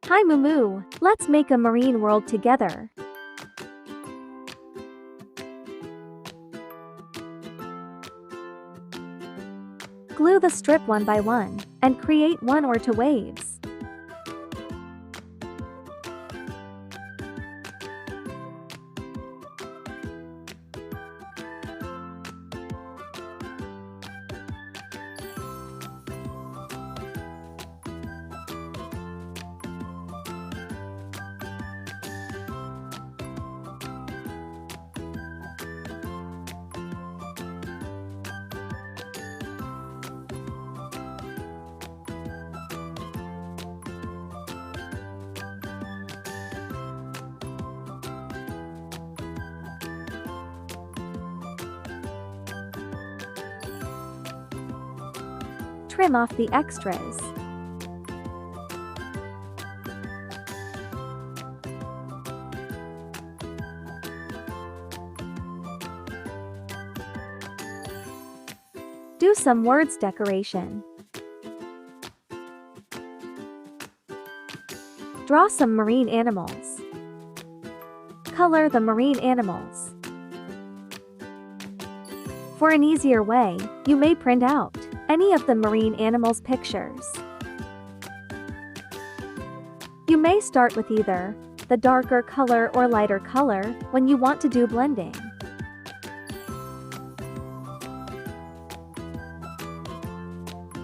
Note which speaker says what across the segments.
Speaker 1: Hi Mumu, let's make a marine world together. Glue the strip one by one, and create one or two waves. Trim off the extras. Do some words decoration. Draw some marine animals. Color the marine animals. For an easier way, you may print out any of the marine animals' pictures. You may start with either the darker color or lighter color when you want to do blending.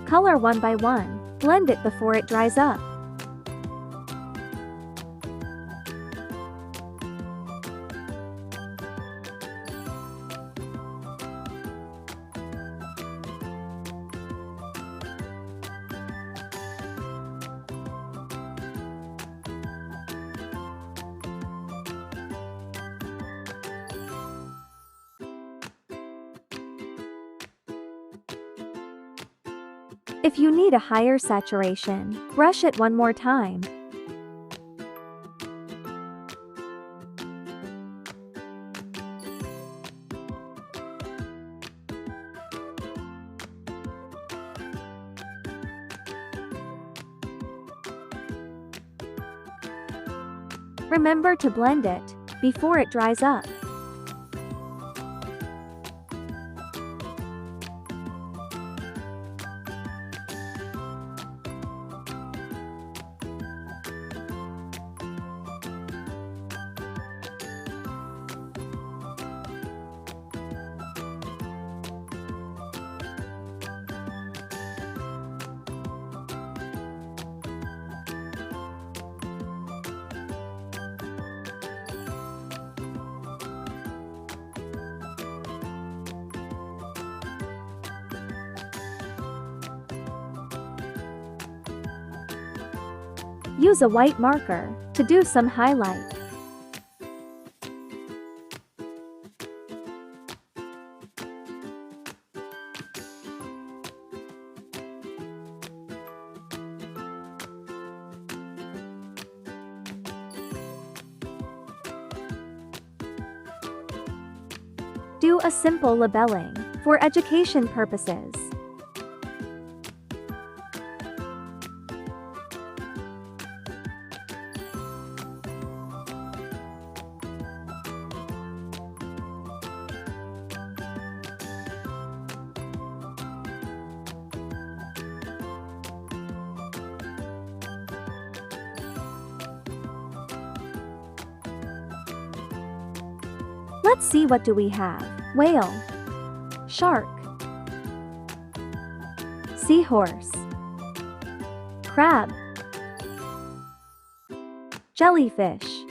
Speaker 1: Color one by one, blend it before it dries up. If you need a higher saturation, brush it one more time. Remember to blend it before it dries up. Use a white marker to do some highlight. Do a simple labeling for education purposes. Let's see, what do we have? Whale, shark, seahorse, crab, jellyfish,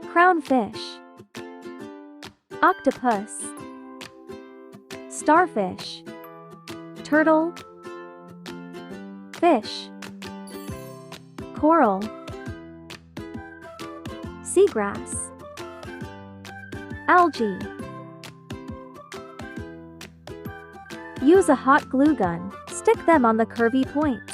Speaker 1: crownfish, octopus, starfish, turtle, fish, coral, seagrass, algae. Use a hot glue gun, stick them on the curvy points.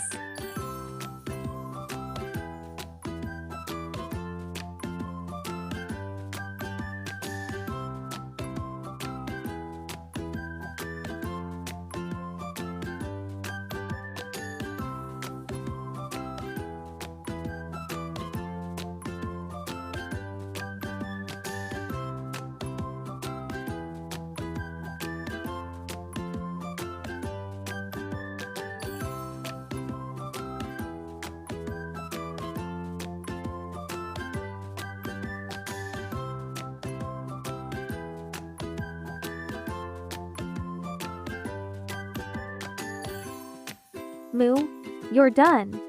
Speaker 1: Moo, you're done.